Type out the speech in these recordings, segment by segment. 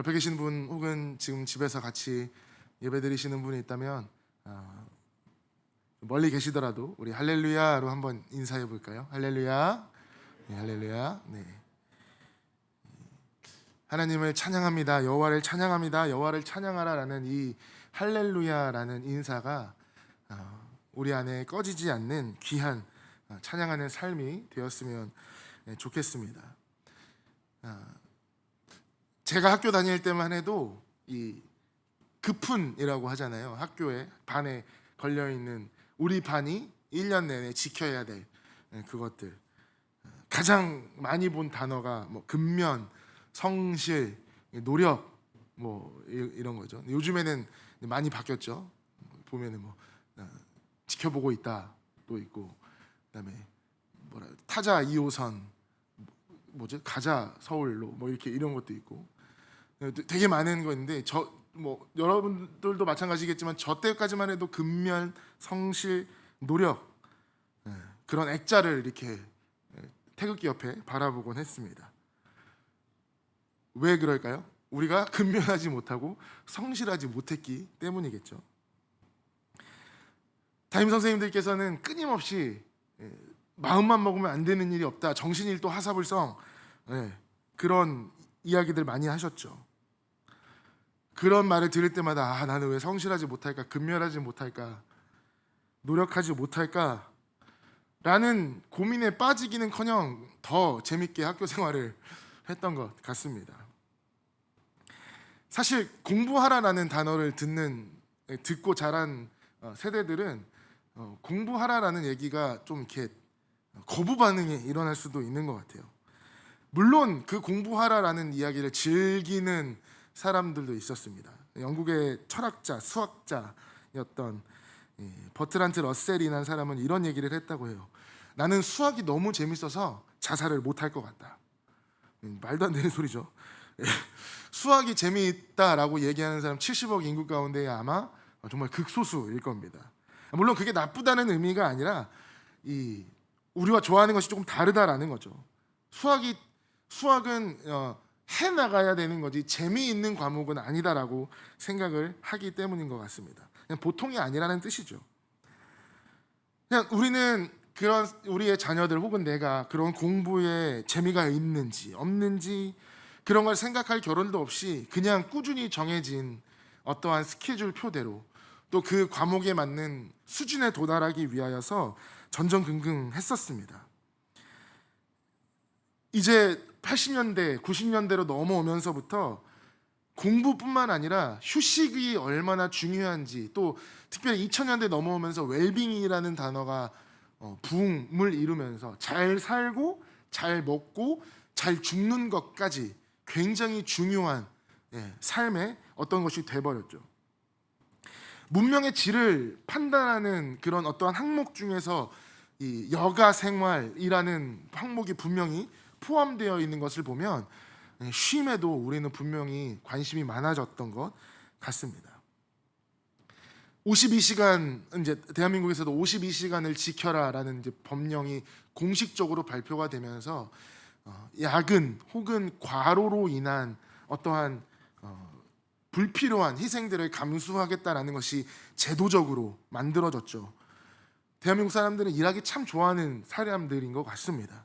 옆에 계신 분 혹은 지금 집에서 같이 예배드리시는 분이 있다면 멀리 계시더라도 우리 할렐루야로 한번 인사해 볼까요? 할렐루야. 네, 할렐루야. 네. 하나님을 찬양합니다. 여호와를 찬양합니다. 여호와를 찬양하라라는 이 할렐루야라는 인사가 우리 안에 꺼지지 않는 귀한 찬양하는 삶이 되었으면 좋겠습니다. 제가 학교 다닐 때만 해도 이 급훈이라고 하잖아요. 학교에 반에 걸려 있는 우리 반이 1년 내내 지켜야 될 그것들, 가장 많이 본 단어가 뭐 근면, 성실, 노력 뭐 이런 거죠. 요즘에는 많이 바뀌었죠. 보면은 뭐 지켜보고 있다 또 있고, 그다음에 타자 2호선 뭐죠? 가자 서울로 뭐 이렇게 이런 것도 있고 되게 많은 거 있는데 뭐 여러분들도 마찬가지겠지만 저 때까지만 해도 근면, 성실, 노력 그런 액자를 이렇게 태극기 옆에 바라보곤 했습니다. 왜 그럴까요? 우리가 근면하지 못하고 성실하지 못했기 때문이겠죠. 담임 선생님들께서는 끊임없이 마음만 먹으면 안 되는 일이 없다, 정신일도 하사불성 그런 이야기들 많이 하셨죠. 그런 말을 들을 때마다 나는 왜 성실하지 못할까, 근면하지 못할까, 노력하지 못할까 라는 고민에 빠지기는커녕 더 재밌게 학교 생활을 했던 것 같습니다. 사실 공부하라라는 단어를 듣고 자란 세대들은 공부하라라는 얘기가 좀 이렇게 거부 반응이 일어날 수도 있는 것 같아요. 물론 그 공부하라라는 이야기를 즐기는 사람들도 있었습니다. 영국의 철학자, 수학자였던 버트란트 러셀이라는 사람은 이런 얘기를 했다고 해요. 나는 수학이 너무 재밌어서 자살을 못할 것 같다. 말도 안 되는 소리죠. 수학이 재미있다라고 얘기하는 사람 70억 인구 가운데 아마 정말 극소수일 겁니다. 물론 그게 나쁘다는 의미가 아니라 우리와 좋아하는 것이 조금 다르다라는 거죠. 수학은 해나가야 되는 거지 재미있는 과목은 아니다라고 생각을 하기 때문인 것 같습니다. 그냥 보통이 아니라는 뜻이죠. 그냥 우리는 그런 우리의 자녀들 혹은 내가 그런 공부에 재미가 있는지 없는지 그런 걸 생각할 겨를도 없이 그냥 꾸준히 정해진 어떠한 스케줄표대로 또 그 과목에 맞는 수준에 도달하기 위하여서 전전긍긍했었습니다. 이제 80년대, 90년대로 넘어오면서부터 공부뿐만 아니라 휴식이 얼마나 중요한지, 또 특별히 2000년대 넘어오면서 웰빙이라는 단어가 부흥을 이루면서 잘 살고 잘 먹고 잘 죽는 것까지 굉장히 중요한 삶의 어떤 것이 돼버렸죠. 문명의 질을 판단하는 그런 어떠한 항목 중에서 이 여가 생활이라는 항목이 분명히 포함되어 있는 것을 보면 쉼에도 우리는 분명히 관심이 많아졌던 것 같습니다. 52시간, 이제 대한민국에서도 52시간을 지켜라라는 이제 법령이 공식적으로 발표가 되면서 야근 혹은 과로로 인한 어떠한 불필요한 희생들을 감수하겠다라는 것이 제도적으로 만들어졌죠. 대한민국 사람들은 일하기 참 좋아하는 사람들인 것 같습니다.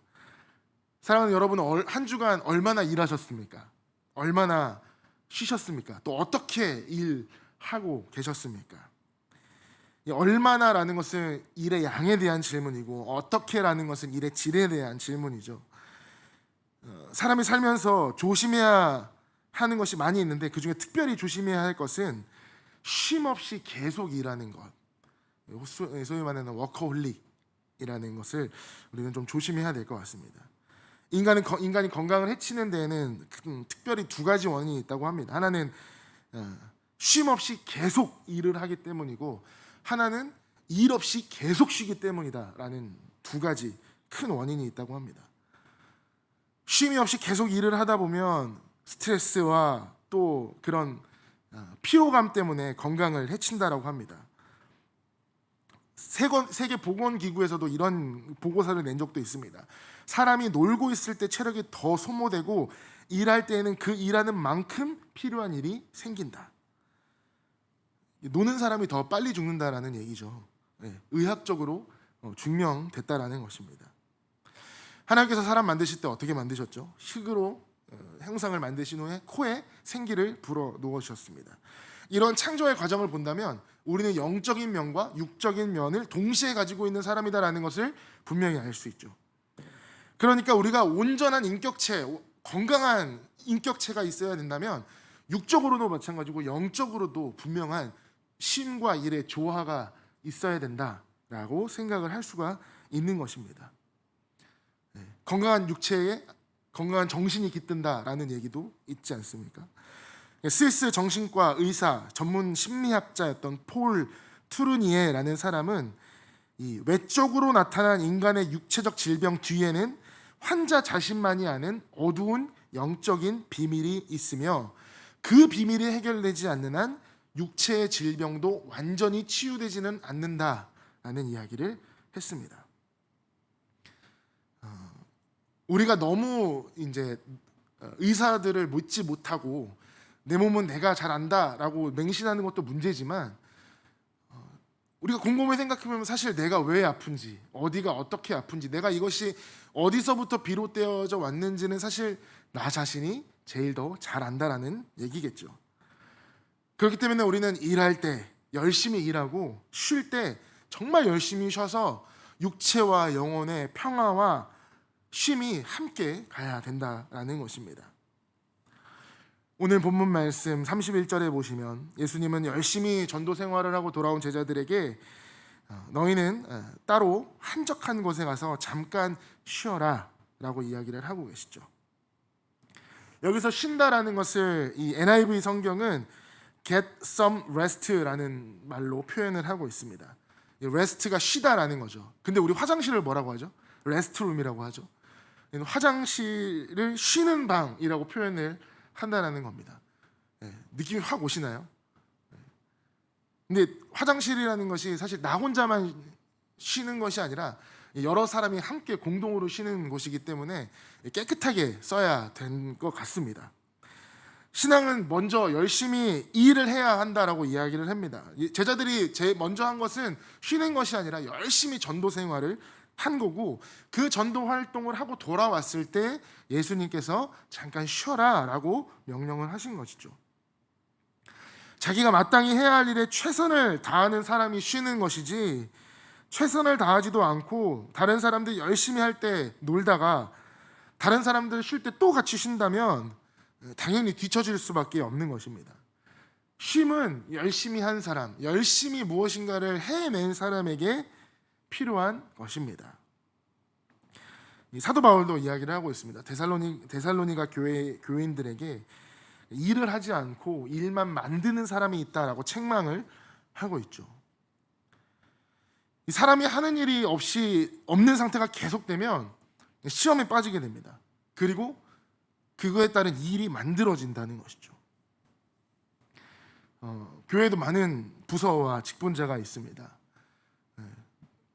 사랑하는 여러분, 한 주간 얼마나 일하셨습니까? 얼마나 쉬셨습니까? 또 어떻게 일하고 계셨습니까? 얼마나라는 것은 일의 양에 대한 질문이고 어떻게라는 것은 일의 질에 대한 질문이죠. 사람이 살면서 조심해야 하는 것이 많이 있는데 그중에 특별히 조심해야 할 것은 쉼 없이 계속 일하는 것, 소위 말하는 워커홀릭이라는 것을 우리는 좀 조심해야 될 것 같습니다. 인간이 건강을 해치는 데에는 특별히 두 가지 원인이 있다고 합니다. 하나는 쉼 없이 계속 일을 하기 때문이고, 하나는 일 없이 계속 쉬기 때문이다라는 두 가지 큰 원인이 있다고 합니다. 쉼이 없이 계속 일을 하다 보면 스트레스와 또 그런 피로감 때문에 건강을 해친다라고 합니다. 세계 보건기구에서도 이런 보고서를 낸 적도 있습니다. 사람이 놀고 있을 때 체력이 더 소모되고 일할 때에는 그 일하는 만큼 필요한 일이 생긴다. 노는 사람이 더 빨리 죽는다라는 얘기죠. 의학적으로 증명됐다라는 것입니다. 하나님께서 사람 만드실 때 어떻게 만드셨죠? 흙으로 형상을 만드신 후에 코에 생기를 불어 넣으셨습니다. 이런 창조의 과정을 본다면 우리는 영적인 면과 육적인 면을 동시에 가지고 있는 사람이다라는 것을 분명히 알 수 있죠. 그러니까 우리가 온전한 인격체, 건강한 인격체가 있어야 된다면 육적으로도 마찬가지고 영적으로도 분명한 쉼과 일의 조화가 있어야 된다라고 생각을 할 수가 있는 것입니다. 건강한 육체에 건강한 정신이 깃든다라는 얘기도 있지 않습니까? 스위스 정신과 의사 전문 심리학자였던 폴 투르니에라는 사람은 이 외적으로 나타난 인간의 육체적 질병 뒤에는 환자 자신만이 아는 어두운 영적인 비밀이 있으며 그 비밀이 해결되지 않는 한 육체의 질병도 완전히 치유되지는 않는다라는 이야기를 했습니다. 우리가 너무 이제 의사들을 믿지 못하고 내 몸은 내가 잘 안다라고 맹신하는 것도 문제지만 우리가 곰곰이 생각해보면 사실 내가 왜 아픈지, 어디가 어떻게 아픈지, 내가 이것이 어디서부터 비롯되어져 왔는지는 사실 나 자신이 제일 더 잘 안다라는 얘기겠죠. 그렇기 때문에 우리는 일할 때 열심히 일하고 쉴 때 정말 열심히 쉬어서 육체와 영혼의 평화와 쉼이 함께 가야 된다라는 것입니다. 오늘 본문 말씀 31절에 보시면 예수님은 열심히 전도 생활을 하고 돌아온 제자들에게 너희는 따로 한적한 곳에 가서 잠깐 쉬어라 라고 이야기를 하고 계시죠. 여기서 쉰다라는 것을 이 NIV 성경은 get some rest라는 말로 표현을 하고 있습니다. rest가 쉬다라는 거죠. 근데 우리 화장실을 뭐라고 하죠? 레스트룸이라고 하죠. 화장실을 쉬는 방이라고 표현을 한다는 겁니다. 느낌이 확 오시나요? 근데 화장실이라는 것이 사실 나 혼자만 쉬는 것이 아니라 여러 사람이 함께 공동으로 쉬는 곳이기 때문에 깨끗하게 써야 된 것 같습니다. 신앙은 먼저 열심히 일을 해야 한다라고 이야기를 합니다. 제자들이 먼저 한 것은 쉬는 것이 아니라 열심히 전도 생활을 한 거고, 그 전도 활동을 하고 돌아왔을 때 예수님께서 잠깐 쉬어라 라고 명령을 하신 것이죠. 자기가 마땅히 해야 할 일에 최선을 다하는 사람이 쉬는 것이지, 최선을 다하지도 않고 다른 사람들 열심히 할 때 놀다가 다른 사람들 쉴 때 또 같이 쉰다면 당연히 뒤처질 수밖에 없는 것입니다. 쉼은 열심히 한 사람, 열심히 무엇인가를 해낸 사람에게 필요한 것입니다. 사도 바울도 이야기를 하고 있습니다. 데살로니가 교인들에게 일을 하지 않고 일만 만드는 사람이 있다라고 책망을 하고 있죠. 이 사람이 하는 일이 없는 상태가 계속되면 시험에 빠지게 됩니다. 그리고 그거에 따른 일이 만들어진다는 것이죠. 교회에도 많은 부서와 직분자가 있습니다.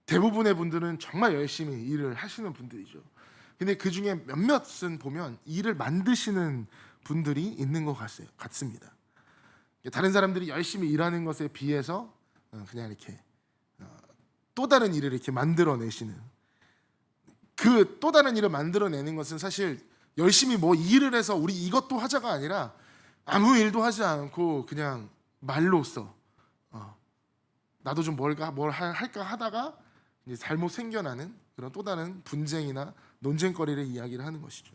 대부분의 분들은 정말 열심히 일을 하시는 분들이죠. 근데 그 중에 몇몇은 보면 일을 만드시는 분들이 있는 것 같습니다. 다른 사람들이 열심히 일하는 것에 비해서 그냥 이렇게 또 다른 일을 이렇게 만들어내시는, 그 또 다른 일을 만들어내는 것은 사실 열심히 뭐 일을 해서 우리 이것도 하자가 아니라 아무 일도 하지 않고 그냥 말로써 나도 좀 뭘 할까 하다가 이제 잘못 생겨나는 그런 또 다른 분쟁이나 논쟁거리를 이야기를 하는 것이죠.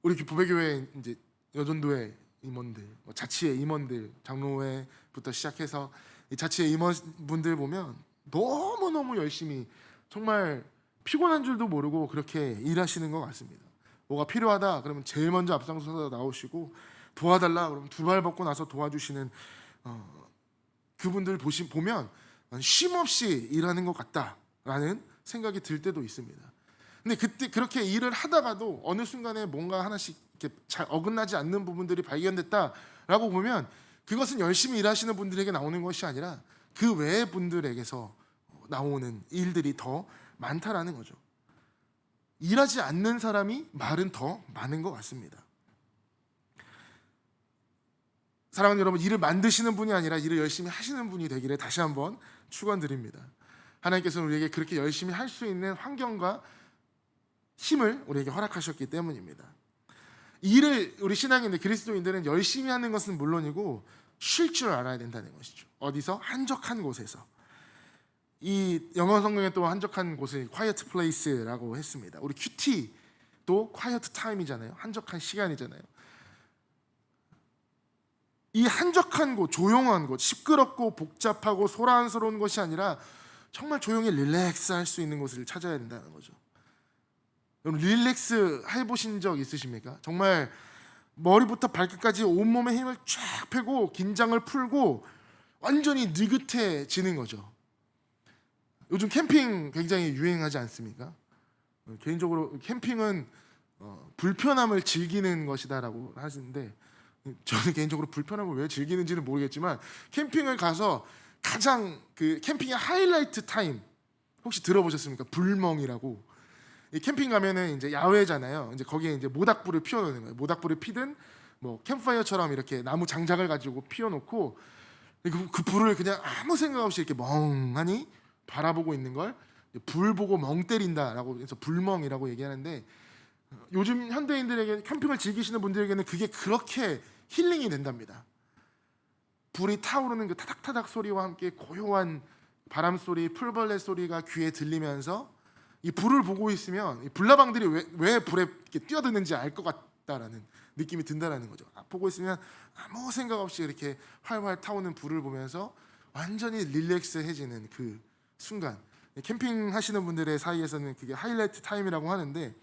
우리 부배교회 이제 여전도회 임원들, 자치회 임원들, 장로회부터 시작해서 이 자치회 임원분들 보면 너무 열심히 정말 피곤한 줄도 모르고 그렇게 일하시는 것 같습니다. 뭐가 필요하다 그러면 제일 먼저 앞장서서 나오시고, 도와달라 그러면 두 발 벗고 나서 도와주시는 그분들 보면 쉼 없이 일하는 것 같다라는 생각이 들 때도 있습니다. 근데 그때 그렇게 일을 하다가도 어느 순간에 뭔가 하나씩 이렇게 잘 어긋나지 않는 부분들이 발견됐다라고 보면 그것은 열심히 일하시는 분들에게 나오는 것이 아니라 그 외의 분들에게서 나오는 일들이 더 많다라는 거죠. 일하지 않는 사람이 말은 더 많은 것 같습니다. 사랑하는 여러분, 일을 만드시는 분이 아니라 일을 열심히 하시는 분이 되기를 다시 한번 축원드립니다. 하나님께서는 우리에게 그렇게 열심히 할 수 있는 환경과 힘을 우리에게 허락하셨기 때문입니다. 일을 우리 신앙인들, 그리스도인들은 열심히 하는 것은 물론이고 쉴 줄 알아야 된다는 것이죠. 어디서? 한적한 곳에서. 이 영어 성경에 또 한적한 곳을 quiet place라고 했습니다. 우리 큐티도 quiet time이잖아요. 한적한 시간이잖아요. 이 한적한 곳, 조용한 곳, 시끄럽고 복잡하고 소란스러운 것이 아니라 정말 조용히 릴렉스 할 수 있는 곳을 찾아야 된다는 거죠. 여러분, 릴렉스 해보신 적 있으십니까? 정말 머리부터 발끝까지 온몸에 힘을 쫙 빼고 긴장을 풀고 완전히 느긋해지는 거죠. 요즘 캠핑 굉장히 유행하지 않습니까? 개인적으로 캠핑은 불편함을 즐기는 것이다라고 하시는데, 저는 개인적으로 불편함을 왜 즐기는지는 모르겠지만 캠핑을 가서 가장 그 캠핑의 하이라이트 타임 혹시 들어보셨습니까? 불멍이라고. 이 캠핑 가면은 이제 야외잖아요. 이제 거기에 이제 모닥불을 피워놓는 거예요. 모닥불을 피든 뭐 캠프파이어처럼 이렇게 나무 장작을 가지고 피워놓고 그 불을 그냥 아무 생각 없이 이렇게 멍하니 바라보고 있는 걸 불 보고 멍 때린다라고 해서 불멍이라고 얘기하는데, 요즘 현대인들에게 캠핑을 즐기시는 분들에게는 그게 그렇게 힐링이 된답니다. 불이 타오르는 그 타닥타닥 소리와 함께 고요한 바람 소리, 풀벌레 소리가 귀에 들리면서 이 불을 보고 있으면 이 불나방들이 왜 불에 이렇게 뛰어드는지 알 것 같다라는 느낌이 든다라는 거죠. 보고 있으면 아무 생각 없이 이렇게 활활 타오는 불을 보면서 완전히 릴렉스해지는 그 순간, 캠핑 하시는 분들의 사이에서는 그게 하이라이트 타임이라고 하는데,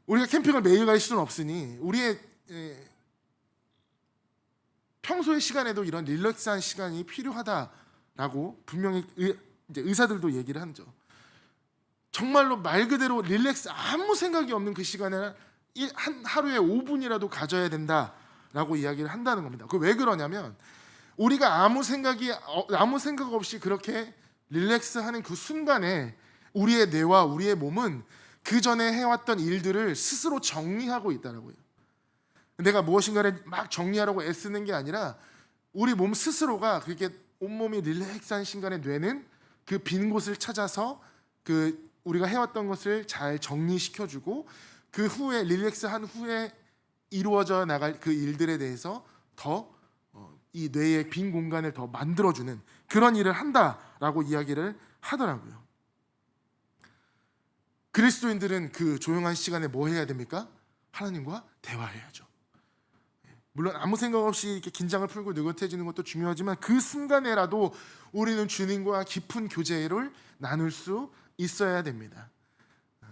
우리가 캠핑을 매일 갈 수는 없으니 우리의 평소의 시간에도 이런 릴렉스한 시간이 필요하다라고 분명히 이제 의사들도 얘기를 하죠. 정말로 말 그대로 릴렉스, 아무 생각이 없는 그 시간을 하루에 5분이라도 가져야 된다라고 이야기를 한다는 겁니다. 그 왜 그러냐면, 우리가 아무 생각 없이 그렇게 릴렉스하는 그 순간에 우리의 뇌와 우리의 몸은 그 전에 해왔던 일들을 스스로 정리하고 있다라고요. 내가 무엇인가를 막 정리하려고 애쓰는 게 아니라 우리 몸 스스로가 그렇게 온몸이 릴렉스한 순간에 뇌는 그 빈 곳을 찾아서 그 우리가 해왔던 것을 잘 정리시켜주고, 그 후에 릴렉스한 후에 이루어져 나갈 그 일들에 대해서 더 이 뇌의 빈 공간을 더 만들어주는 그런 일을 한다라고 이야기를 하더라고요. 그리스도인들은 그 조용한 시간에 뭐 해야 됩니까? 하나님과 대화해야죠. 물론 아무 생각 없이 이렇게 긴장을 풀고 느긋해지는 것도 중요하지만 그 순간에라도 우리는 주님과 깊은 교제를 나눌 수 있어야 됩니다.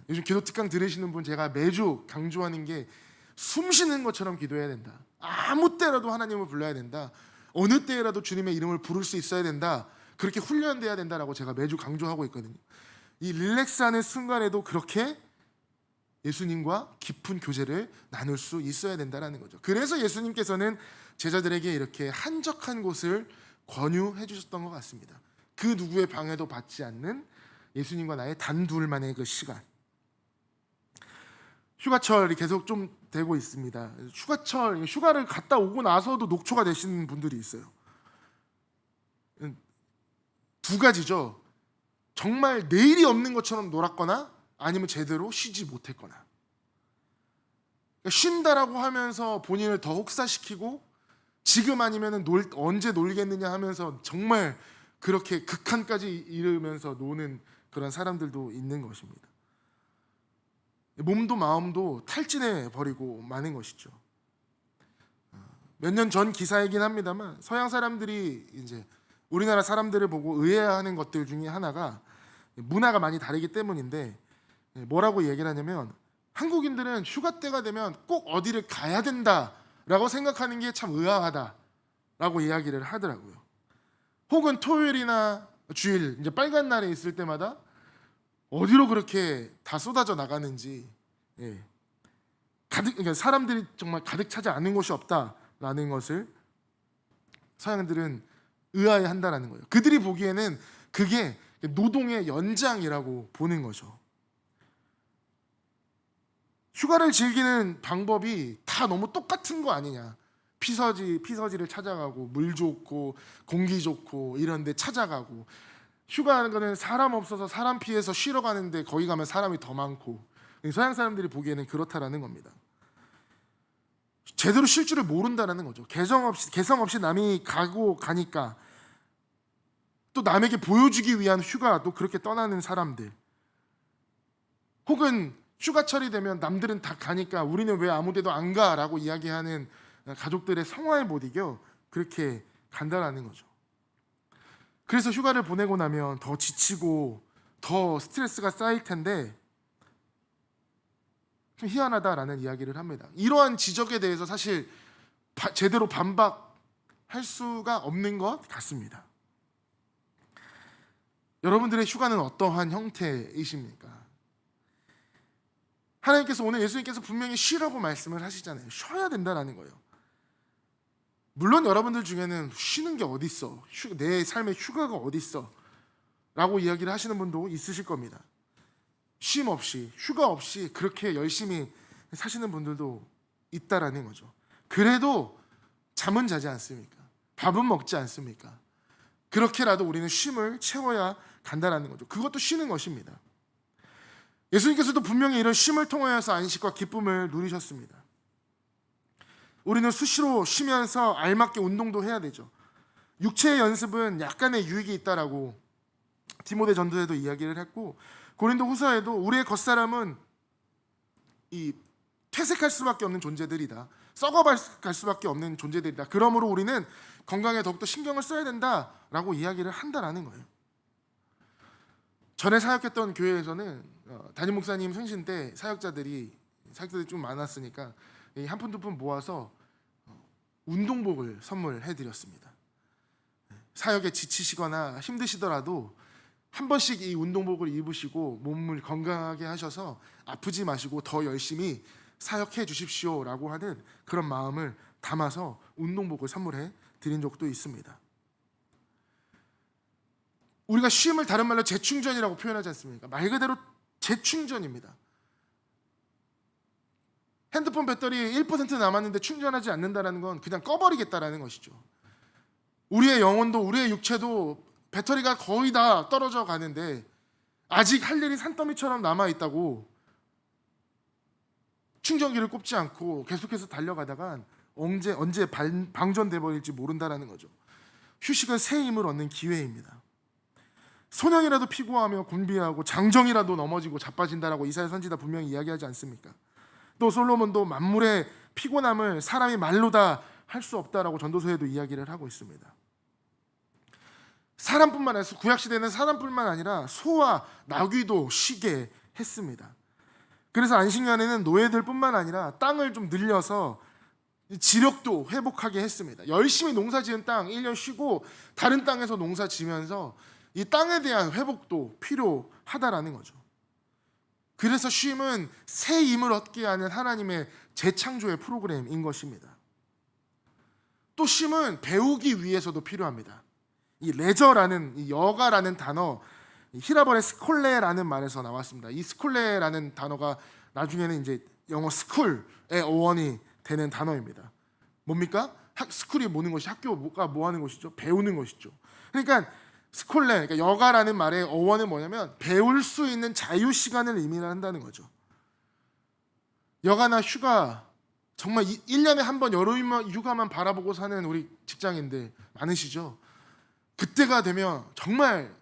요즘 기도 특강 들으시는 분 제가 매주 강조하는 게 숨 쉬는 것처럼 기도해야 된다. 아무 때라도 하나님을 불러야 된다. 어느 때라도 주님의 이름을 부를 수 있어야 된다. 그렇게 훈련돼야 된다라고 제가 매주 강조하고 있거든요. 이 릴렉스하는 순간에도 그렇게 예수님과 깊은 교제를 나눌 수 있어야 된다는 거죠. 그래서 예수님께서는 제자들에게 이렇게 한적한 곳을 권유해 주셨던 것 같습니다. 그 누구의 방해도 받지 않는 예수님과 나의 단둘만의 그 시간. 휴가철이 계속 좀 되고 있습니다. 휴가를 갔다 오고 나서도 녹초가 되시는 분들이 있어요. 두 가지죠. 정말 내일이 없는 것처럼 놀았거나 아니면 제대로 쉬지 못했거나. 쉰다라고 하면서 본인을 더 혹사시키고 지금 아니면 언제 놀겠느냐 하면서 정말 그렇게 극한까지 이르면서 노는 그런 사람들도 있는 것입니다. 몸도 마음도 탈진해 버리고 마는 것이죠. 몇 년 전 기사이긴 합니다만 서양 사람들이 이제 우리나라 사람들을 보고 의아해하는 것들 중에 하나가 문화가 많이 다르기 때문인데, 뭐라고 얘기를 하냐면 한국인들은 휴가 때가 되면 꼭 어디를 가야 된다라고 생각하는 게 참 의아하다라고 이야기를 하더라고요. 혹은 토요일이나 주일 이제 빨간 날에 있을 때마다 어디로 그렇게 다 쏟아져 나가는지, 그러니까 사람들이 정말 가득 차지 않는 곳이 없다라는 것을 서양인들은 의아해 한다라는 거예요. 그들이 보기에는 그게 노동의 연장이라고 보는 거죠. 휴가를 즐기는 방법이 다 너무 똑같은 거 아니냐. 피서지를 찾아가고 물 좋고 공기 좋고 이런 데 찾아가고, 휴가하는 거는 사람 없어서 사람 피해서 쉬러 가는데 거기 가면 사람이 더 많고, 서양 사람들이 보기에는 그렇다라는 겁니다. 제대로 쉴 줄을 모른다라는 거죠. 개성 없이 남이 가니까 또 남에게 보여주기 위한 휴가, 또 그렇게 떠나는 사람들, 혹은 휴가철이 되면 남들은 다 가니까 우리는 왜 아무 데도 안 가라고 이야기하는 가족들의 성화에 못 이겨 그렇게 간다라는 거죠. 그래서 휴가를 보내고 나면 더 지치고 더 스트레스가 쌓일 텐데 좀 희한하다라는 이야기를 합니다. 이러한 지적에 대해서 사실 제대로 반박할 수가 없는 것 같습니다. 여러분들의 휴가는 어떠한 형태이십니까? 하나님께서 오늘 예수님께서 분명히 쉬라고 말씀을 하시잖아요. 쉬어야 된다라는 거예요. 물론 여러분들 중에는 쉬는 게 어디 있어? 내 삶의 휴가가 어디 있어? 라고 이야기를 하시는 분도 있으실 겁니다. 쉼 없이, 휴가 없이 그렇게 열심히 사시는 분들도 있다라는 거죠. 그래도 잠은 자지 않습니까? 밥은 먹지 않습니까? 그렇게라도 우리는 쉼을 채워야 간다라는 거죠. 그것도 쉬는 것입니다. 예수님께서도 분명히 이런 쉼을 통하여서 안식과 기쁨을 누리셨습니다. 우리는 수시로 쉬면서 알맞게 운동도 해야 되죠. 육체의 연습은 약간의 유익이 있다라고 디모데 전서에도 이야기를 했고, 고린도 후서에도 우리의 겉사람은 이 퇴색할 수밖에 없는 존재들이다, 썩어갈 수밖에 없는 존재들이다, 그러므로 우리는 건강에 더욱더 신경을 써야 된다라고 이야기를 한다라는 거예요. 전에 사역했던 교회에서는 담임 목사님 생신 때 사역자들이 좀 많았으니까 한 푼 두 푼 모아서 운동복을 선물해 드렸습니다. 사역에 지치시거나 힘드시더라도 한 번씩 이 운동복을 입으시고 몸을 건강하게 하셔서 아프지 마시고 더 열심히 사역해 주십시오라고 하는 그런 마음을 담아서 운동복을 선물해 드린 적도 있습니다. 우리가 쉼을 다른 말로 재충전이라고 표현하지 않습니까? 말 그대로 재충전입니다. 핸드폰 배터리 1% 남았는데 충전하지 않는다는 건 그냥 꺼버리겠다라는 것이죠. 우리의 영혼도 우리의 육체도 배터리가 거의 다 떨어져 가는데 아직 할 일이 산더미처럼 남아있다고 충전기를 꼽지 않고 계속해서 달려가다가 언제 방전돼 버릴지 모른다라는 거죠. 휴식은 새 힘을 얻는 기회입니다. 소년이라도 피고하며 곤비하고 장정이라도 넘어지고 자빠진다라고 이사야 선지자 분명히 이야기하지 않습니까? 또 솔로몬도 만물의 피곤함을 사람이 말로 다 할 수 없다라고 전도서에도 이야기를 하고 있습니다. 사람뿐만 아니라, 구약시대는 사람뿐만 아니라 소와 나귀도 쉬게 했습니다. 그래서 안식년에는 노예들뿐만 아니라 땅을 좀 늘려서 지력도 회복하게 했습니다. 열심히 농사지은 땅 1년 쉬고 다른 땅에서 농사 지면서 이 땅에 대한 회복도 필요하다라는 거죠. 그래서 쉼은 새 힘을 얻게 하는 하나님의 재창조의 프로그램인 것입니다. 또 쉼은 배우기 위해서도 필요합니다. 이 레저라는, 이 여가라는 단어, 히라벌의 스콜레라는 말에서 나왔습니다. 이 스콜레라는 단어가 나중에는 이제 영어 스쿨의 어원이 되는 단어입니다. 뭡니까? 스쿨이 뭐는 것이, 학교가 뭐 하는 것이죠? 배우는 것이죠. 그러니까 스콜레, 그러니까 여가라는 말의 어원은 뭐냐면 배울 수 있는 자유 시간을 의미한다는 거죠. 여가나 휴가, 정말 1년에 한 번 여름 휴가만 바라보고 사는 우리 직장인들 많으시죠? 그때가 되면 정말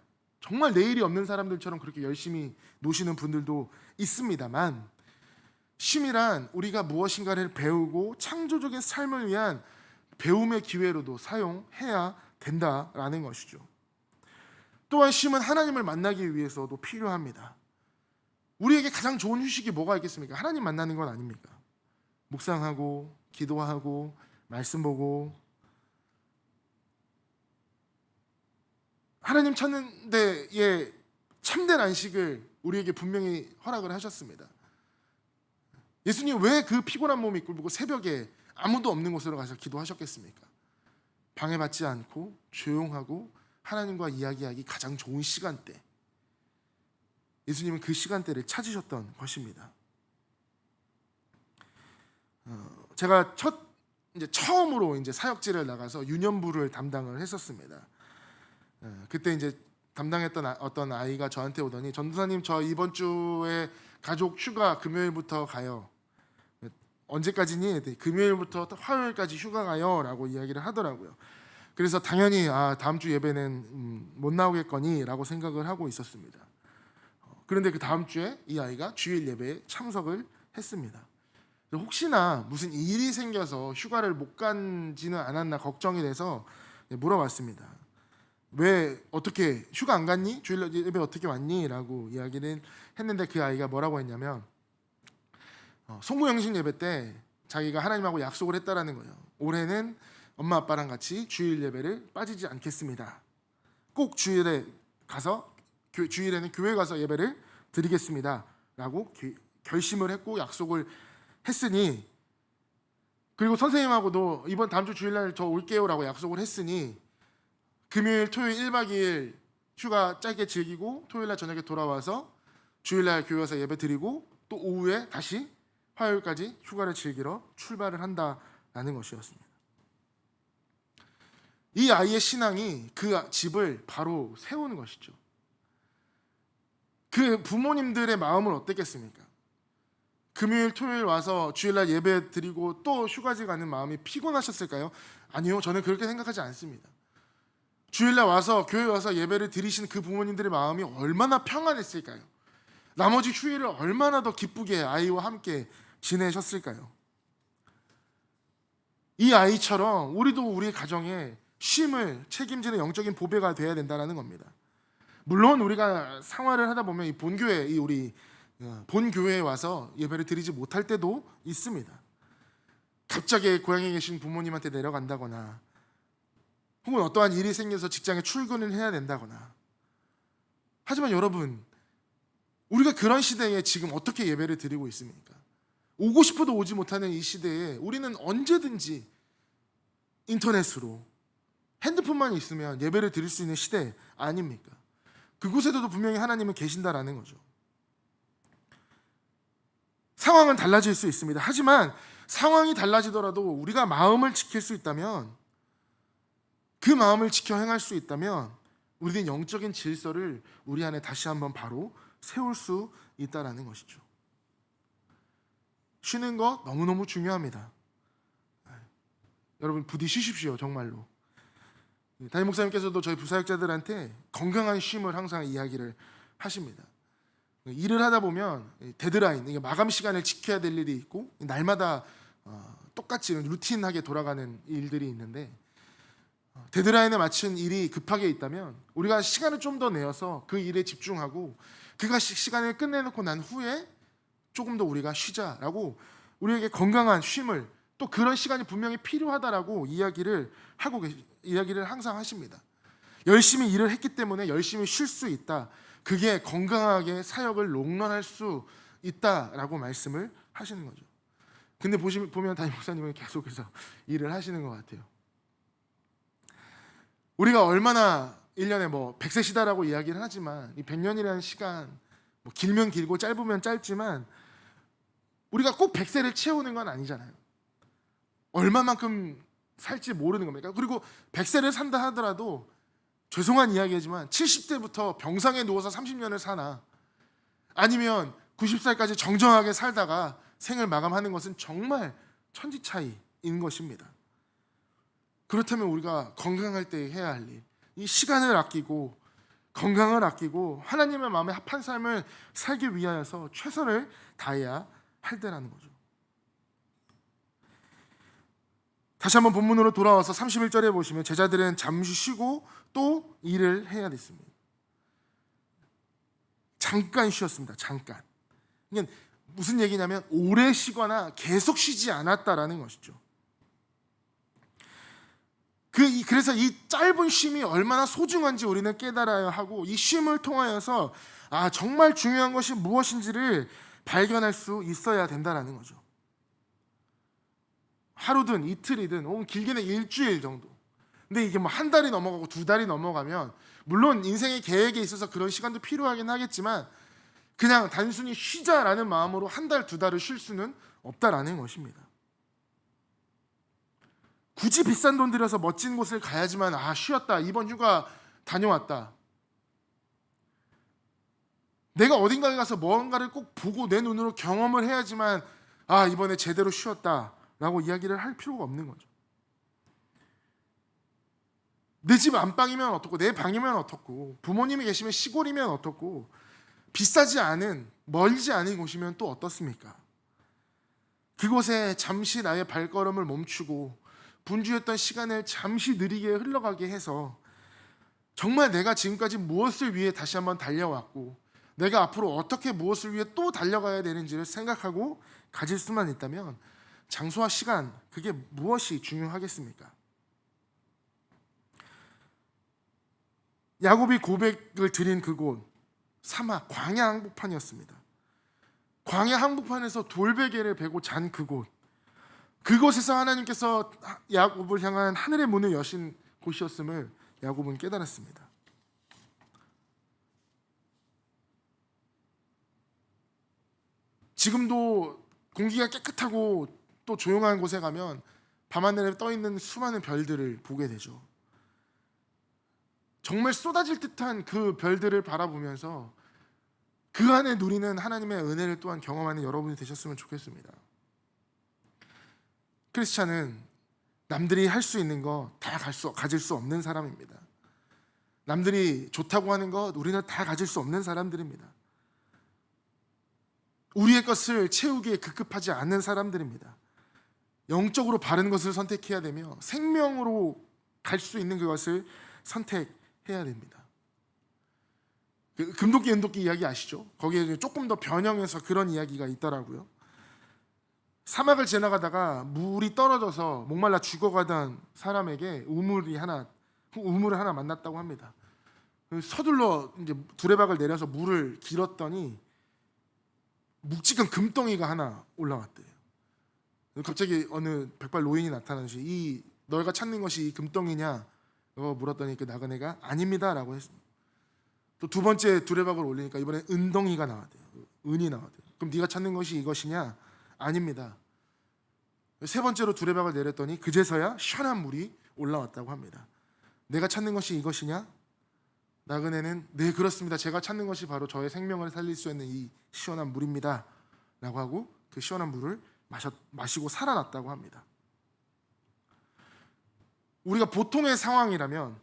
내일이 없는 사람들처럼 그렇게 열심히 노시는 분들도 있습니다만, 쉼이란 우리가 무엇인가를 배우고 창조적인 삶을 위한 배움의 기회로도 사용해야 된다라는 것이죠. 또한 쉼은 하나님을 만나기 위해서도 필요합니다. 우리에게 가장 좋은 휴식이 뭐가 있겠습니까? 하나님 만나는 건 아닙니까? 묵상하고 기도하고 말씀 보고 하나님 찾는 데에 참된 안식을 우리에게 분명히 허락을 하셨습니다. 예수님 왜 그 피곤한 몸이 꿇고 새벽에 아무도 없는 곳으로 가서 기도하셨겠습니까? 방해받지 않고 조용하고 하나님과 이야기하기 가장 좋은 시간대. 예수님은 그 시간대를 찾으셨던 것입니다. 제가 처음으로 이제 사역지를 나가서 유년부를 담당을 했었습니다. 그때 이제 담당했던 어떤 아이가 저한테 오더니, 전도사님 저 이번 주에 가족 휴가 금요일부터 가요. 언제까지니? 금요일부터 화요일까지 휴가 가요 라고 이야기를 하더라고요. 그래서 당연히 다음 주 예배는 못 나오겠거니 라고 생각을 하고 있었습니다. 그런데 그 다음 주에 이 아이가 주일 예배에 참석을 했습니다. 혹시나 무슨 일이 생겨서 휴가를 못 간지는 않았나 걱정이 돼서 물어봤습니다. 왜 어떻게 휴가 안 갔니? 주일 예배 어떻게 왔니? 라고 이야기를 했는데 그 아이가 뭐라고 했냐면 송무영신 예배 때 자기가 하나님하고 약속을 했다라는 거예요. 올해는 엄마 아빠랑 같이 주일 예배를 빠지지 않겠습니다. 꼭 주일에는 교회 가서 예배를 드리겠습니다 라고 결심을 했고 약속을 했으니, 그리고 선생님하고도 이번 다음 주 주일날 저 올게요 라고 약속을 했으니 금요일 토요일 1박 2일 휴가 짧게 즐기고 토요일날 저녁에 돌아와서 주일날 교회 와서 예배 드리고 또 오후에 다시 화요일까지 휴가를 즐기러 출발을 한다라는 것이었습니다. 이 아이의 신앙이 그 집을 바로 세우는 것이죠. 그 부모님들의 마음은 어땠겠습니까? 금요일 토요일 와서 주일날 예배 드리고 또 휴가지 가는 마음이 피곤하셨을까요? 아니요, 저는 그렇게 생각하지 않습니다. 주일날 와서 교회 와서 예배를 드리신 그 부모님들의 마음이 얼마나 평안했을까요? 나머지 휴일을 얼마나 더 기쁘게 아이와 함께 지내셨을까요? 이 아이처럼 우리도 우리 가정에 쉼을 책임지는 영적인 보배가 되어야 된다는 겁니다. 물론 우리가 생활을 하다 보면 이 본교회, 우리 본교회에 와서 예배를 드리지 못할 때도 있습니다. 갑자기 고향에 계신 부모님한테 내려간다거나 혹은 어떠한 일이 생겨서 직장에 출근을 해야 된다거나. 하지만 여러분, 우리가 그런 시대에 지금 어떻게 예배를 드리고 있습니까? 오고 싶어도 오지 못하는 이 시대에 우리는 언제든지 인터넷으로 핸드폰만 있으면 예배를 드릴 수 있는 시대 아닙니까? 그곳에도 분명히 하나님은 계신다라는 거죠. 상황은 달라질 수 있습니다. 하지만 상황이 달라지더라도 우리가 마음을 지킬 수 있다면, 그 마음을 지켜 행할 수 있다면 우리는 영적인 질서를 우리 안에 다시 한번 바로 세울 수 있다라는 것이죠. 쉬는 거 너무너무 중요합니다. 여러분 부디 쉬십시오. 정말로. 담임 목사님께서도 저희 부사역자들한테 건강한 쉼을 항상 이야기를 하십니다. 일을 하다 보면 데드라인, 마감 시간을 지켜야 될 일이 있고 날마다 똑같이 루틴하게 돌아가는 일들이 있는데, 데드라인에 맞춘 일이 급하게 있다면 우리가 시간을 좀 더 내어서 그 일에 집중하고 그가 시간을 끝내놓고 난 후에 조금 더 우리가 쉬자라고 우리에게 건강한 쉼을, 또 그런 시간이 분명히 필요하다라고 이야기를 항상 하십니다. 열심히 일을 했기 때문에 열심히 쉴 수 있다. 그게 건강하게 사역을 롱런할 수 있다라고 말씀을 하시는 거죠. 근데 보면 담임 목사님은 계속해서 일을 하시는 것 같아요. 우리가 얼마나 1년에 100세 시다라고 이야기를 하지만 이 100년이라는 시간, 길면 길고 짧으면 짧지만 우리가 꼭 100세를 채우는 건 아니잖아요. 얼마만큼 살지 모르는 겁니까? 그리고 100세를 산다 하더라도 죄송한 이야기지만 70대부터 병상에 누워서 30년을 사나, 아니면 90살까지 정정하게 살다가 생을 마감하는 것은 정말 천지 차이인 것입니다. 그렇다면 우리가 건강할 때 해야 할 일, 이 시간을 아끼고 건강을 아끼고 하나님의 마음에 합한 삶을 살기 위하여서 최선을 다해야 할 때라는 거죠. 다시 한번 본문으로 돌아와서 31절에 보시면 제자들은 잠시 쉬고 또 일을 해야 됐습니다. 잠깐 쉬었습니다. 잠깐. 이게 무슨 얘기냐면 오래 쉬거나 계속 쉬지 않았다라는 것이죠. 그래서 이 짧은 쉼이 얼마나 소중한지 우리는 깨달아야 하고, 이 쉼을 통하여서 정말 중요한 것이 무엇인지를 발견할 수 있어야 된다라는 거죠. 하루든 이틀이든 혹은 길게는 일주일 정도. 근데 이게 뭐 한 달이 넘어가고 두 달이 넘어가면 물론 인생의 계획에 있어서 그런 시간도 필요하긴 하겠지만 그냥 단순히 쉬자라는 마음으로 한 달, 두 달을 쉴 수는 없다라는 것입니다. 굳이 비싼 돈 들여서 멋진 곳을 가야지만 쉬었다, 이번 휴가 다녀왔다, 내가 어딘가에 가서 뭔가를 꼭 보고 내 눈으로 경험을 해야지만 이번에 제대로 쉬었다라고 이야기를 할 필요가 없는 거죠. 내 집 안방이면 어떻고, 내 방이면 어떻고, 부모님이 계시면 시골이면 어떻고, 비싸지 않은, 멀지 않은 곳이면 또 어떻습니까? 그곳에 잠시 나의 발걸음을 멈추고 분주했던 시간을 잠시 느리게 흘러가게 해서 정말 내가 지금까지 무엇을 위해 다시 한번 달려왔고 내가 앞으로 어떻게 무엇을 위해 또 달려가야 되는지를 생각하고 가질 수만 있다면 장소와 시간, 그게 무엇이 중요하겠습니까? 야곱이 고백을 드린 그곳, 사막, 광야 한복판이었습니다. 광야 한복판에서 돌베개를 베고 잔 그곳에서 하나님께서 야곱을 향한 하늘의 문을 여신 곳이었음을 야곱은 깨달았습니다. 지금도 공기가 깨끗하고 또 조용한 곳에 가면 밤하늘에 떠있는 수많은 별들을 보게 되죠. 정말 쏟아질 듯한 그 별들을 바라보면서 그 안에 누리는 하나님의 은혜를 또한 경험하는 여러분이 되셨으면 좋겠습니다. 크리스찬은 남들이 할 수 있는 거 다 가질 수 없는 사람입니다. 남들이 좋다고 하는 것 우리는 다 가질 수 없는 사람들입니다. 우리의 것을 채우기에 급급하지 않는 사람들입니다. 영적으로 바른 것을 선택해야 되며 생명으로 갈 수 있는 그것을 선택해야 됩니다. 금도끼 은도끼 이야기 아시죠? 거기에 조금 더 변형해서 그런 이야기가 있더라고요. 사막을 지나가다가 물이 떨어져서 목말라 죽어가던 사람에게 우물을 하나 만났다고 합니다. 서둘러 이제 두레박을 내려서 물을 길었더니 묵직한 금덩이가 하나 올라왔대요. 갑자기 어느 백발 노인이 나타나시 너희가 찾는 것이 이 금덩이냐? 물었더니 그 나그네가 아닙니다라고 했습니다. 또 두 번째 두레박을 올리니까 이번에 은덩이가 나왔대요. 은이 나왔대요. 그럼 네가 찾는 것이 이것이냐? 아닙니다. 세 번째로 두레박을 내렸더니 그제서야 시원한 물이 올라왔다고 합니다. 내가 찾는 것이 이것이냐? 나그네는 네, 그렇습니다. 제가 찾는 것이 바로 저의 생명을 살릴 수 있는 이 시원한 물입니다 라고 하고 그 시원한 물을 마시고 살아났다고 합니다. 우리가 보통의 상황이라면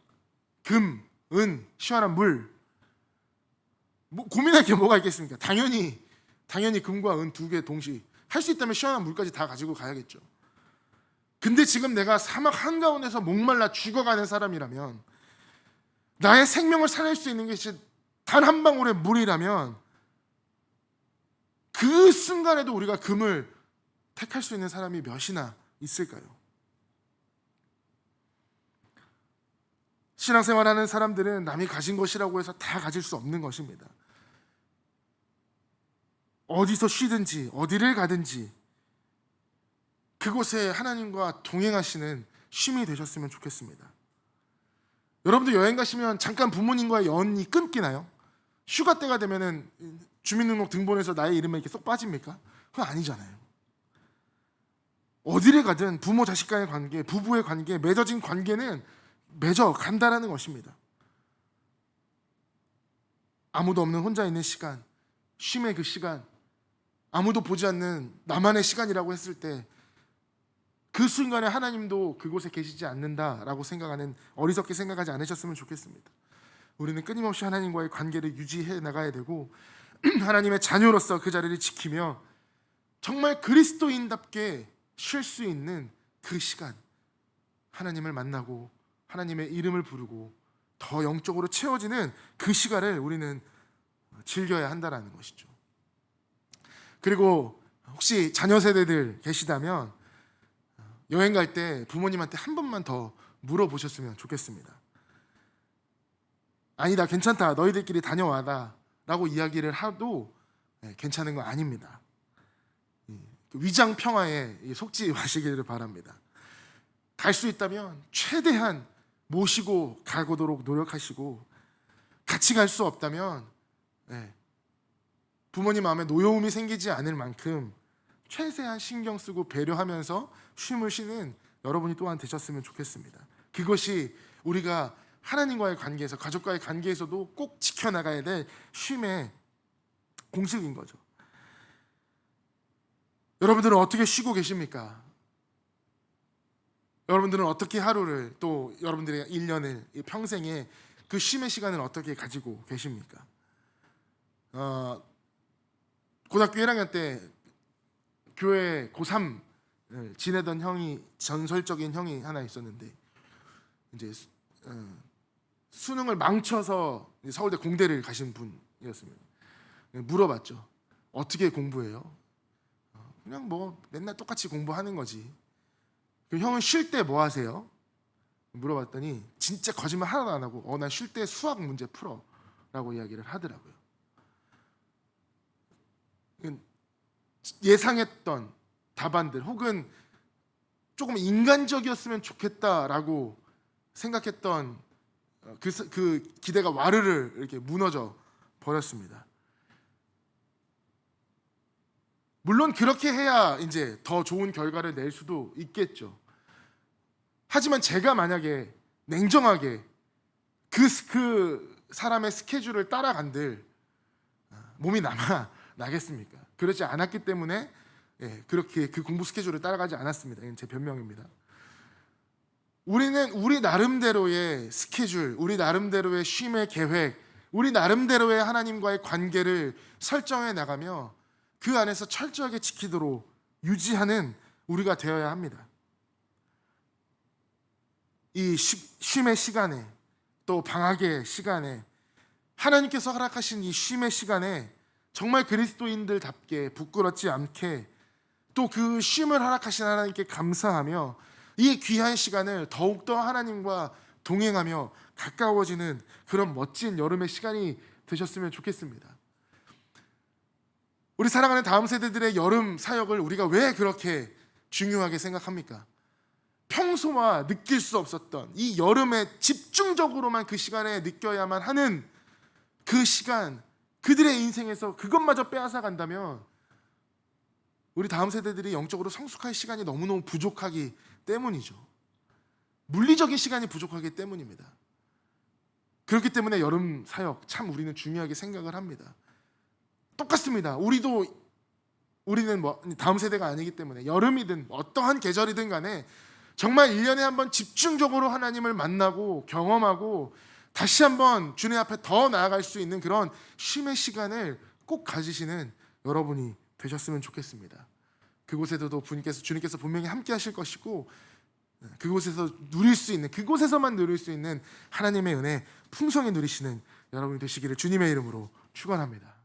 금, 은, 시원한 물 고민할 게 뭐가 있겠습니까? 당연히 금과 은 두 개 동시 할 수 있다면 시원한 물까지 다 가지고 가야겠죠. 근데 지금 내가 사막 한가운데서 목말라 죽어가는 사람이라면, 나의 생명을 살릴 수 있는 것이 단 한 방울의 물이라면 그 순간에도 우리가 금을 택할 수 있는 사람이 몇이나 있을까요? 신앙생활하는 사람들은 남이 가진 것이라고 해서 다 가질 수 없는 것입니다. 어디서 쉬든지 어디를 가든지 그곳에 하나님과 동행하시는 쉼이 되셨으면 좋겠습니다. 여러분도 여행 가시면 잠깐 부모님과의 연이 끊기나요? 휴가 때가 되면은 주민등록 등본에서 나의 이름이 이렇게 쏙 빠집니까? 그건 아니잖아요. 어디를 가든 부모 자식 간의 관계, 부부의 관계, 맺어진 관계는 맺어 간다라는 것입니다. 아무도 없는 혼자 있는 시간, 쉼의 그 시간, 아무도 보지 않는 나만의 시간이라고 했을 때 그 순간에 하나님도 그곳에 계시지 않는다라고 생각하는, 어리석게 생각하지 않으셨으면 좋겠습니다. 우리는 끊임없이 하나님과의 관계를 유지해 나가야 되고 하나님의 자녀로서 그 자리를 지키며 정말 그리스도인답게 쉴 수 있는 그 시간, 하나님을 만나고 하나님의 이름을 부르고 더 영적으로 채워지는 그 시간을 우리는 즐겨야 한다는 것이죠. 그리고 혹시 자녀 세대들 계시다면 여행 갈 때 부모님한테 한 번만 더 물어보셨으면 좋겠습니다. 아니다, 괜찮다, 너희들끼리 다녀와다 라고 이야기를 해도 괜찮은 거 아닙니다. 위장 평화에 속지 마시기를 바랍니다. 갈 수 있다면 최대한 모시고 가고도록 노력하시고, 같이 갈 수 없다면 부모님 마음에 노여움이 생기지 않을 만큼 최대한 신경 쓰고 배려하면서 쉼을 쉬는 여러분이 또한 되셨으면 좋겠습니다. 그것이 우리가 하나님과의 관계에서, 가족과의 관계에서도 꼭 지켜나가야 될 쉼의 공식인 거죠. 여러분들은 어떻게 쉬고 계십니까? 여러분들은 어떻게 하루를, 또 여러분들의 1년을, 평생에 그 쉼의 시간을 어떻게 가지고 계십니까? 고등학교 1학년 때 교회 고3 지내던 형이, 전설적인 형이 하나 있었는데, 이제 수능을 망쳐서 서울대 공대를 가신 분이었습니다. 물어봤죠. 어떻게 공부해요? 그냥 뭐 맨날 똑같이 공부하는 거지. 그 형은 쉴 때 뭐 하세요? 물어봤더니 진짜 거짓말 하나도 안 하고 난 쉴 때 수학 문제 풀어 라고 이야기를 하더라고요. 예상했던 답안들, 혹은 조금 인간적이었으면 좋겠다라고 생각했던 그 기대가 와르르 이렇게 무너져 버렸습니다. 물론 그렇게 해야 이제 더 좋은 결과를 낼 수도 있겠죠. 하지만 제가 만약에 냉정하게 그 사람의 스케줄을 따라간들 몸이 나겠습니까? 그렇지 않았기 때문에 그렇게 그 공부 스케줄을 따라가지 않았습니다. 이건 제 변명입니다. 우리는 우리 나름대로의 스케줄, 우리 나름대로의 쉼의 계획, 우리 나름대로의 하나님과의 관계를 설정해 나가며 그 안에서 철저하게 지키도록 유지하는 우리가 되어야 합니다. 이 쉼의 시간에, 또 방학의 시간에, 하나님께서 허락하신 이 쉼의 시간에 정말 그리스도인들답게 부끄럽지 않게, 또 그 쉼을 허락하신 하나님께 감사하며 이 귀한 시간을 더욱더 하나님과 동행하며 가까워지는 그런 멋진 여름의 시간이 되셨으면 좋겠습니다. 우리 사랑하는 다음 세대들의 여름 사역을 우리가 왜 그렇게 중요하게 생각합니까? 평소와 느낄 수 없었던 이 여름에 집중적으로만 그 시간에 느껴야만 하는 그 시간, 그들의 인생에서 그것마저 빼앗아 간다면 우리 다음 세대들이 영적으로 성숙할 시간이 너무너무 부족하기 때문이죠. 물리적인 시간이 부족하기 때문입니다. 그렇기 때문에 여름 사역 참 우리는 중요하게 생각을 합니다. 똑같습니다. 우리는 다음 세대가 아니기 때문에 여름이든 어떠한 계절이든 간에 정말 1년에 한번 집중적으로 하나님을 만나고 경험하고 다시 한번 주님 앞에 더 나아갈 수 있는 그런 쉼의 시간을 꼭 가지시는 여러분이 되셨으면 좋겠습니다. 그곳에서도 주님께서 분명히 함께 하실 것이고, 그곳에서 그곳에서만 누릴 수 있는 하나님의 은혜 풍성히 누리시는 여러분이 되시기를 주님의 이름으로 축원합니다.